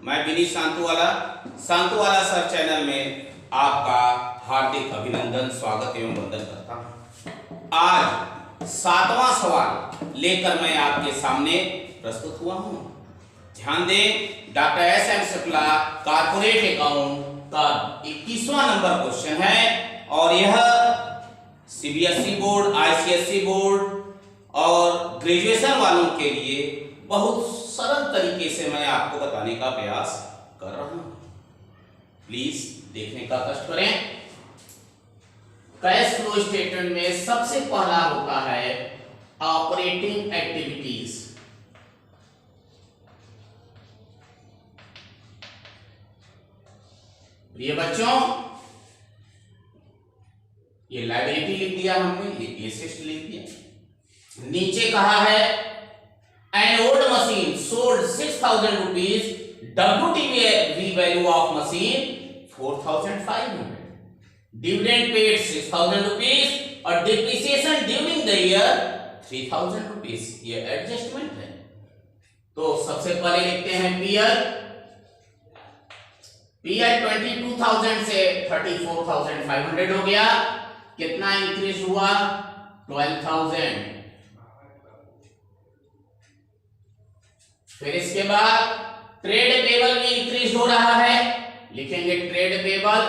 मैं Vineet शांतुवाला sir channel में आपका हार्दिक अभिनंदन, स्वागत एवं वंदन करता हूँ। आज 7वां सवाल लेकर मैं आपके सामने प्रस्तुत हुआ हूँ। ध्यान दें, doctor SM. Shukla corporate account का 21वां नंबर क्वेश्चन है और यह सीबीएसई बोर्ड, आईसीएसई बोर्ड और ग्रेजुएशन वालों के लिए बहुत सरल तरीके से मैं आपको बताने का प्रयास कर रहा हूं। प्लीज देखने का कष्ट करें। कैश फ्लो स्टेटमेंट में सबसे पहला होता है ऑपरेटिंग एक्टिविटीज। प्रिय बच्चों, ये लायबिलिटी लिख दिया हमने, ये एसेट लिख दिया। नीचे कहा है an old machine sold 6,000 rupees, WTV value of machine 4,500, dividend paid 6,000 rupees और depreciation during the year 3,000 rupees। ये एडजस्टमेंट है। तो सबसे पहले लिखते हैं पीयर 22,000 से 34,500 हो गया। कितना इंक्रीज हुआ? 12,000। फिर इसके बाद ट्रेड पेबल भी इंक्रीज हो रहा है, लिखेंगे ट्रेड पेबल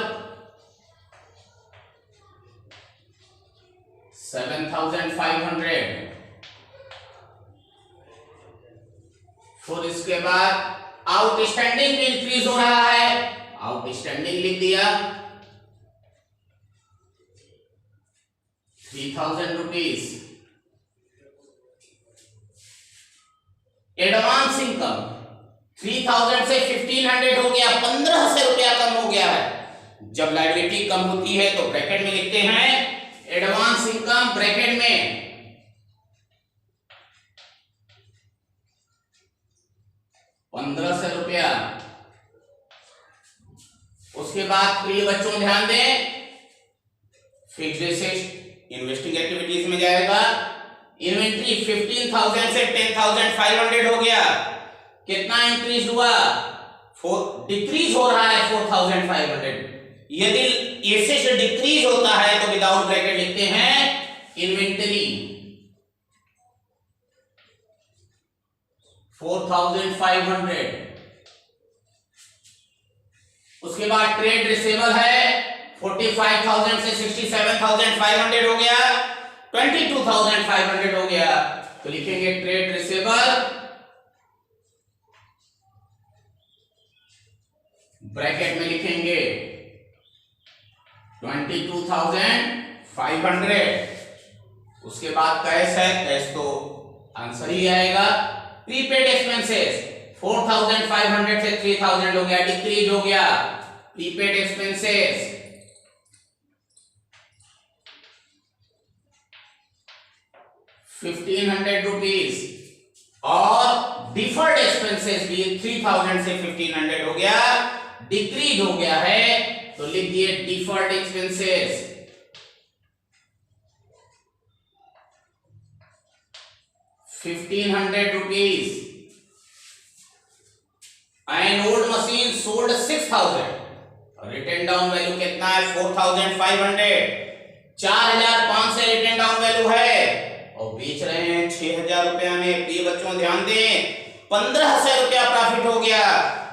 7,500। फिर इसके बाद आउटस्टैंडिंग भी इंक्रीज हो रहा है, आउटस्टैंडिंग लिख दिया 3,000 रुपीज। एडवांस इनकम 3,000 से 1,500 हो गया, 1,500 रुपया कम हो गया है। जब लायबिलिटी कम होती है तो ब्रैकेट में लिखते हैं एडवांस इनकम, ब्रैकेट में 1,500 रुपया। उसके बाद प्रिय बच्चों ध्यान दें, फिक्स्ड एसेट इन्वेस्टिंग एक्टिविटीज में जाएगा। इन्वेंट्री 15,000 से 10,500 हो गया। कितना इंक्रीज हुआ? डिक्रीज हो रहा है 4,500। यदि एसेट डिक्रीज होता है तो विदाउट ब्रैकेट लिखते हैं इन्वेंटरी 4,500। उसके बाद ट्रेड रिसीवेबल है 45,000 से 67,500 हो गया, 22,500 हो गया। तो लिखेंगे ट्रेड रिसीवेबल ब्रैकेट में लिखेंगे 22,500। उसके बाद कैश है, कैश तो आंसर ही आएगा। प्रीपेड एक्सपेंसेस 4,500 से 3,000 हो गया, डिक्रीज हो गया। प्रीपेड एक्सपेंसेस 1,500 रुपीज और डिफर्ड एक्सपेंसेस भी 3,000 से 1,500 हो गया, डिक्रीज हो गया है। तो लिख दिए deferred expenses 1,500 rupees. An old machine sold 6,000, return down value कितना है? 4,500। 4,500 रिटर्न डाउन वैल्यू है और बेच रहे हैं 6,000 रुपया में। प्रिय बच्चों ध्यान दें, 1,500 रुपया प्रॉफिट हो गया।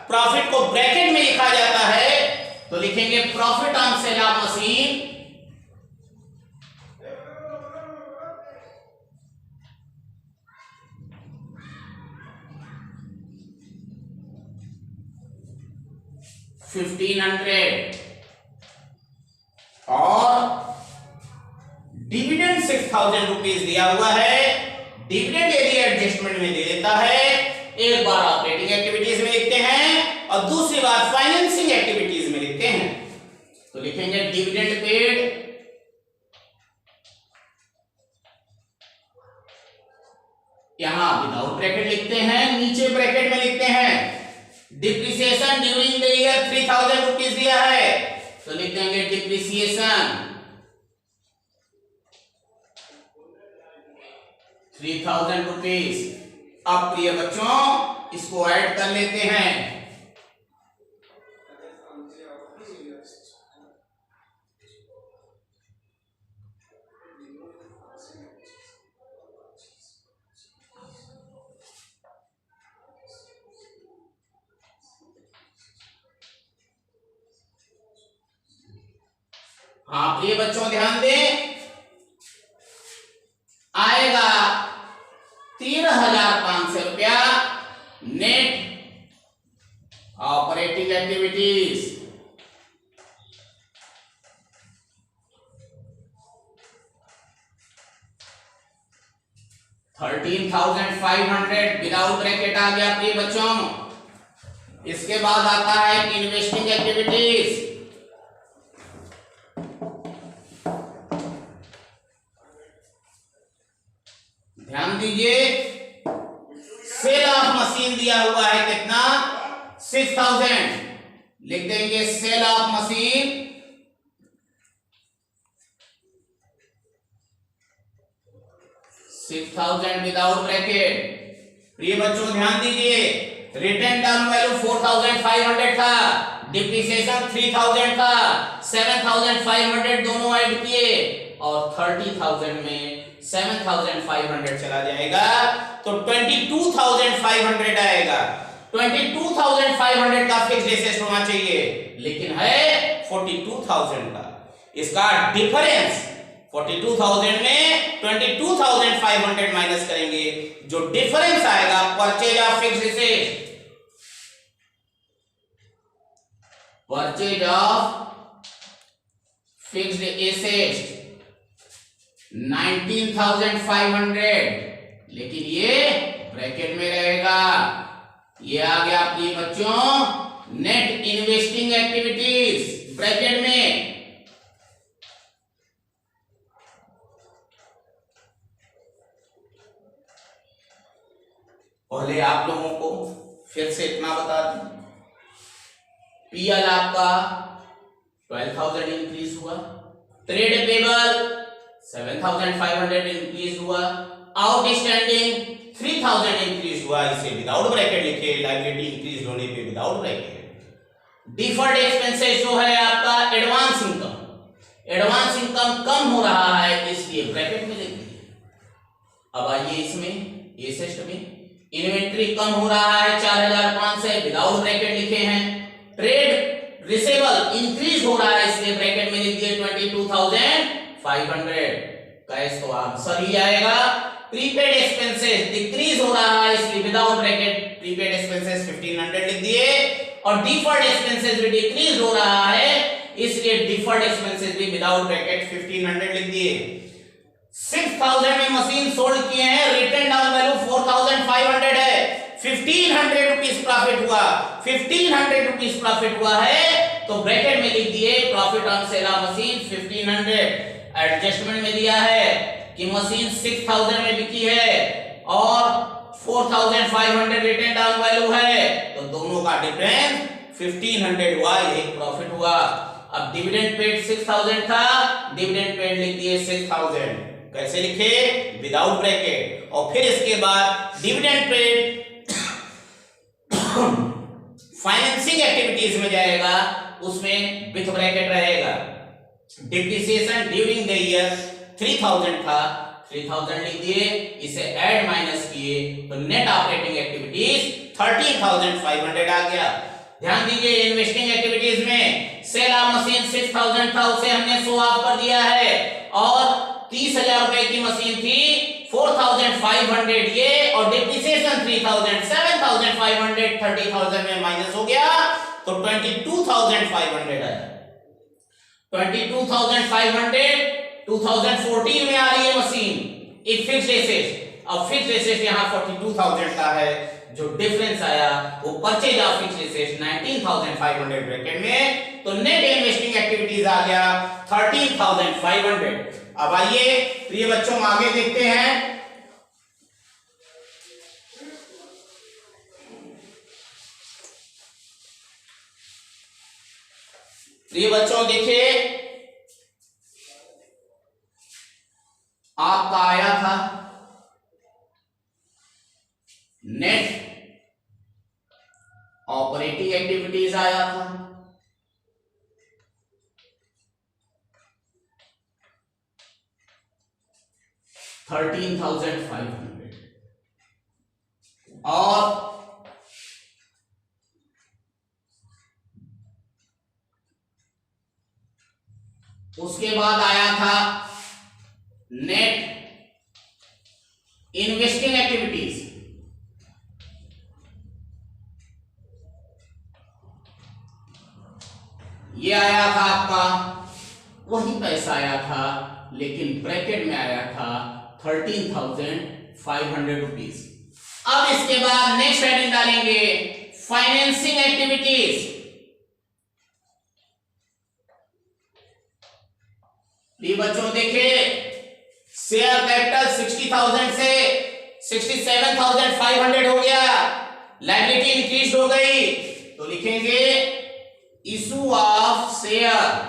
प्रॉफिट को ब्रैकेट में लिखा जाता है तो लिखेंगे profit on sale of machine 1,500 और डिविडेंड 6,000 रुपीज दिया हुआ है। डिविडेंड यदि एडजस्टमेंट में दे देता है, एक बार ऑपरेटिंग एक्टिविटीज में लिखते हैं और दूसरी बार फाइनेंसिंग एक्टिविटीज में लिखते हैं। तो लिखेंगे डिविडेंड पेड यहां विदाउट ब्रैकेट लिखते हैं, नीचे ब्रैकेट में लिखते हैं depreciation during the year 3,000 rupees दिया है तो लिख देंगे डिप्रिसिएशन 3,000 रुपीज। अब प्रिय बच्चों इसको ऐड कर लेते हैं हाँ प्रिय बच्चों ध्यान दें, आएगा 13,500 रुपया net operating activities. $13,500 without bracket आ गया प्रिय बच्चों। इसके बाद आता है इन्वेस्टिंग एक्टिविटीज। ध्यान दीजिए, सेल ऑफ मशीन दिया हुआ है कितना, 6,000। लिख देंगे sale of machine 6,000 without bracket. प्रिय बच्चों ध्यान दीजिए, रिटर्न डाउन वैल्यू 4,500 था, डिप्रिसिएशन 3,000 था, 7,500 दोनों ऐड किए और 30,000 में 7,500 चला जाएगा तो 22,500 आएगा। 22,500 का फिक्स्ड एसेट होना चाहिए, लेकिन है 42,000 का। इसका डिफरेंस 42,000 में 22,500 माइनस करेंगे, जो डिफरेंस आएगा purchase of fixed asset, purchase of fixed asset 19,500, लेकिन ये ब्रैकेट में रहेगा। ये आ गया प्रिय बच्चों नेट इन्वेस्टिंग एक्टिविटीज ब्रैकेट में। पहले आप लोगों को फिर से इतना बता दूं, पीएल आपका 12,000 इंक्रीज हुआ, ट्रेड पेबल 7,500 इंक्रीज हुआ, आउटस्टैंडिंग 3,000 इंक्रीज हुआ। इसे विदाउट ब्रैकेट लिखे, लायबिलिटी इंक्रीज होने पे विदाउट ब्रैकेट। डिफर्ड एक्सपेंसेस जो है आपका एडवांस इनकम, एडवांस इनकम कम हो रहा है इसलिए ब्रैकेट में लिखिए। अब आइए इसमें एसेट में इन्वेंट्री कम हो रहा है 4,500 विदाउट ब्रैकेट लिखे हैं। ट्रेड रिसेबल इंक्रीज हो रहा है इसलिए ब्रैकेट में लिख दिए 22,500। कैश तो आंसर ही आएगा। प्रीपेड एक्सपेंसेस डिक्रीज हो रहा है इसलिए विदाउट ब्रैकेट प्रीपेड एक्सपेंसेस 1,500 लिख दिए, और डिफर्ड एक्सपेंसेस भी डिक्रीज हो रहा है इसलिए डिफर्ड एक्सपेंसेस भी विदाउट ब्रैकेट 1,500 लिख दिए। 6,000 में मशीन सोल्ड किए हैं, रिटर्न डाउन वैल्यू 4,500 है, 1,500 रुपीस प्रॉफिट हुआ, 1,500 रुपीस प्रॉफिट हुआ है तो ब्रैकेट में लिख दिए profit on sale of machine 1,500। Adjustment में दिया है कि मशीन 6,000 में बिकी है और 4,500 रिटर्न डाउन वैल्यू है, तो दोनों का डिफरेंस 1,500 हुआ, यही प्रॉफिट हुआ। अब डिविडेंड पेड 6,000 था, डिविडेंड पेड लिख दिए 6,000। कैसे लिखे, विदाउट ब्रैकेट। और फिर इसके बाद डिविडेंड पेड फाइनेंसिंग एक्टिविटीज में जाएगा, उसमें विथ ब्रैकेट रहेगा। डिप्रिसिएशन ड्यूरिंग द ईयर 3,000 था, 3,000 लिख दिए, इसे ऐड माइनस किए तो नेट ऑपरेटिंग एक्टिविटीज 30,500 आ गया। ध्यान दीजिए, इन्वेस्टिंग एक्टिविटीज में सेल ऑफ मशीन 6,000 था, उसे हमने शो ऑफ कर दिया है, और 30,000 रुपए की मशीन थी 4,500 ये, और डिप्रिसिएशन 3,000 7,500 30,000 में माइनस हो गया तो 22,500 आया। 22,500 2014 में आ रही है मशीन, एक फिक्स्ड एसेट। अब फिक्स्ड एसेट यहाँ 42,000 का है, जो डिफरेंस आया वो purchase of fixed asset 19,500 bracket में, तो नेट इन्वेस्टिंग एक्टिविटीज आ गया 13,500। अब आइए प्रिय बच्चों आगे देखते हैं। प्रिय बच्चों देखिए, आपका आया था नेट ऑपरेटिंग एक्टिविटीज आया था, $13,500, और उसके बाद आया था नेट इन्वेस्टिंग एक्टिविटीज, ये आया था आपका, वही पैसा आया था लेकिन ब्रैकेट में आया था 13,500 रुपीज। अब इसके बाद नेक्स्ट हेडिंग डालेंगे फाइनेंसिंग एक्टिविटीज। ये बच्चों देखिए, शेयर कैपिटल 60,000 से 67,500 हो गया, लायबिलिटी इंक्रीज हो गई, तो लिखेंगे इशू ऑफ शेयर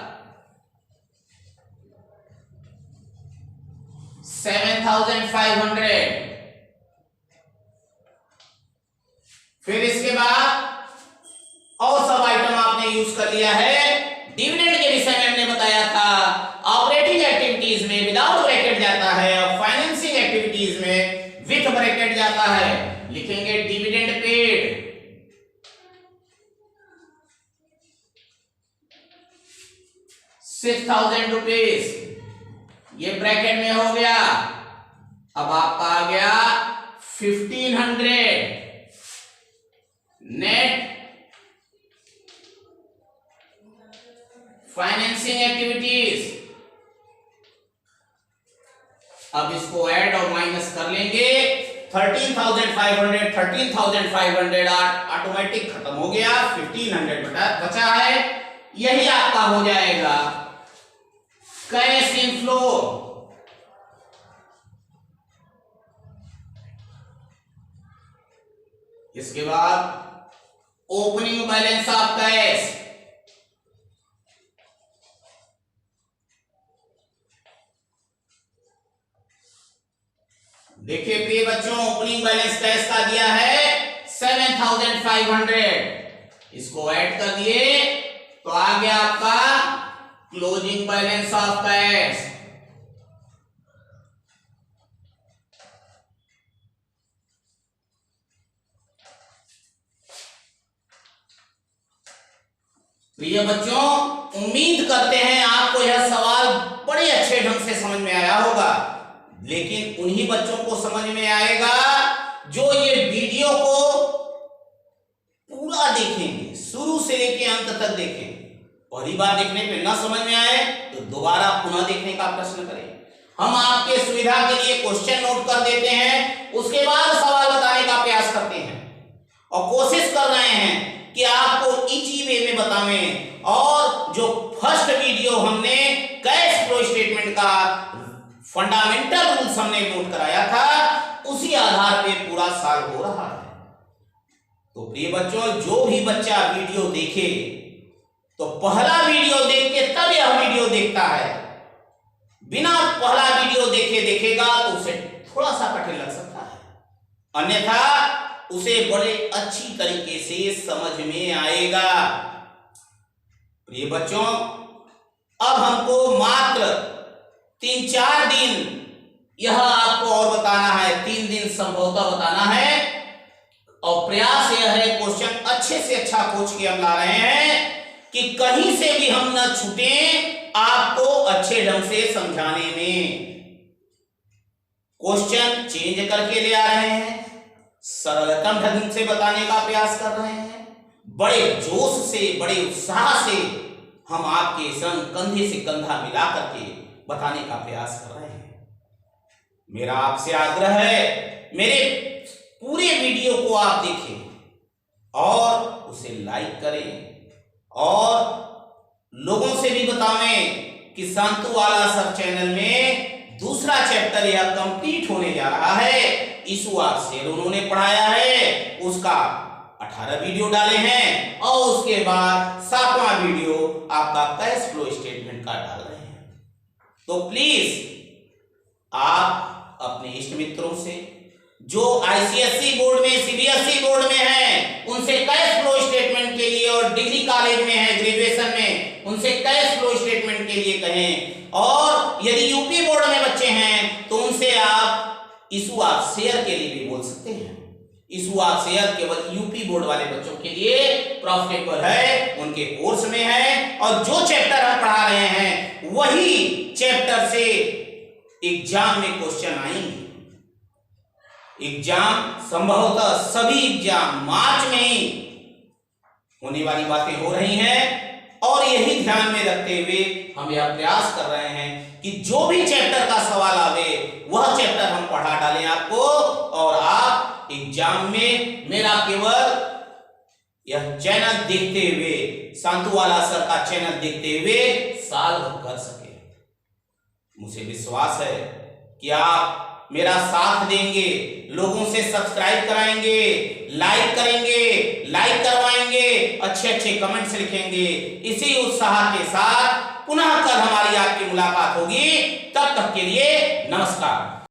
7,500। फिर इसके बाद और सब आइटम आपने यूज कर लिया है। डिविडेंड के विषय में हमने बताया था, ऑपरेटिंग एक्टिविटीज में विदाउट ब्रैकेट जाता है और फाइनेंसिंग एक्टिविटीज में विथ ब्रैकेट जाता है। लिखेंगे डिविडेंड पेड 6,000 रुपीज, ये ब्रैकेट में हो गया। अब आपका आ गया 1,500 नेट फाइनेंसिंग एक्टिविटीज। अब इसको ऐड और माइनस कर लेंगे, 13,500 ऑटोमेटिक खत्म हो गया, 1,500 बचा है, यही आपका हो जाएगा कैश इनफ्लो। इसके बाद ओपनिंग बैलेंस ऑफ कैश, देखिए प्रिय बच्चों, ओपनिंग बैलेंस कैश का दिया है 7,500, इसको ऐड कर दिए तो आ गया आपका क्लोजिंग बैलेंस ऑफ कैश। प्रिय बच्चों, उम्मीद करते हैं आपको यह सवाल बड़े अच्छे ढंग से समझ में आया होगा, लेकिन उन्हीं बच्चों को समझ में आएगा जो ये वीडियो को पूरा देखेंगे, शुरू से लेकर अंत तक देखेंगे। पहली बार देखने पे ना समझ में आए तो दोबारा पुनः देखने का प्रश्न करें। हम आपके सुविधा के लिए क्वेश्चन नोट कर देते हैं, उसके बाद सवाल बताने का प्रयास करते हैं और कोशिश कर रहे हैं कि आपको इजी वे में बतावें। और जो फर्स्ट वीडियो हमने कैश फ्लो स्टेटमेंट का फंडामेंटल रूल्स हमने नोट कराया था, उसी आधार पे पूरा साल हो रहा है। तो प्रिय बच्चों, जो भी बच्चा वीडियो देखे तो पहला वीडियो देख के तब यह वीडियो देखता है, बिना पहला वीडियो देखेगा तो उसे थोड़ा सा कठिन लग सकता है, अन्यथा उसे बड़े अच्छी तरीके से समझ में आएगा। प्रिय बच्चों, अब हमको मात्र 3-4 दिन यह आपको और बताना है, 3 दिन संभवतः बताना है, और प्रयास यह है क्वेश्चन अच्छे से अच्छा खोज के हम ला रहे हैं कि कहीं से भी हम न छूटे, आपको अच्छे ढंग से समझाने में। क्वेश्चन चेंज करके ले आ रहे हैं, सरलतम ढंग से बताने का प्रयास कर रहे हैं, बड़े जोश से, बड़े उत्साह से हम आपके संग कंधे से कंधा मिला करके बताने का प्रयास कर रहे हैं। मेरा आपसे आग्रह है, मेरे पूरे वीडियो को आप देखें और उसे लाइक करें और लोगों से भी बतावें कि शांतु वाला सब चैनल में दूसरा चैप्टर यह कंप्लीट होने जा रहा है। इशू ऑफ शेयर उन्होंने पढ़ाया है, उसका 18 वीडियो डाले हैं और उसके बाद 7वां वीडियो आपका कैश फ्लो स्टेटमेंट का डाल रहे हैं। तो प्लीज आप अपने इष्ट मित्रों से, जो आईसीएसई बोर्ड में, सीबीएसई बोर्ड में हैं, उनसे कैश फ्लो स्टेटमेंट के लिए, और डिग्री कॉलेज में है, ग्रेजुएशन में, उनसे कैश फ्लो स्टेटमेंट के लिए कहें। और यदि यूपी बोर्ड में बच्चे हैं तो उनसे आप इशू ऑफ शेयर के लिए भी बोल सकते हैं। इशू ऑफ शेयर केवल यूपी बोर्ड वाले बच्चों के लिए प्रॉफिटेबल है, उनके कोर्स में है। और जो चैप्टर हम पढ़ा रहे हैं वही चैप्टर से एग्जाम में क्वेश्चन आएंगे। एग्जाम संभवतः सभी एग्जाम मार्च में ही होने वाली बातें हो रही हैं, और यही ध्यान में रखते हुए हम यह प्रयास कर रहे हैं कि जो भी चैप्टर का सवाल आवे वह चैप्टर हम पढ़ा डालें आपको, और आप एग्जाम में मेरा केवल यह चैनल देखते हुए, शांतुवाला सर का चैनल देखते हुए सॉल्व कर सके। मुझे विश्वास है कि आप मेरा साथ देंगे, लोगों से सब्सक्राइब कराएंगे, लाइक करेंगे, लाइक करवाएंगे, अच्छे अच्छे कमेंट्स लिखेंगे। इसी उत्साह के साथ पुनः कल हमारी आपकी मुलाकात होगी। तब तक के लिए नमस्कार।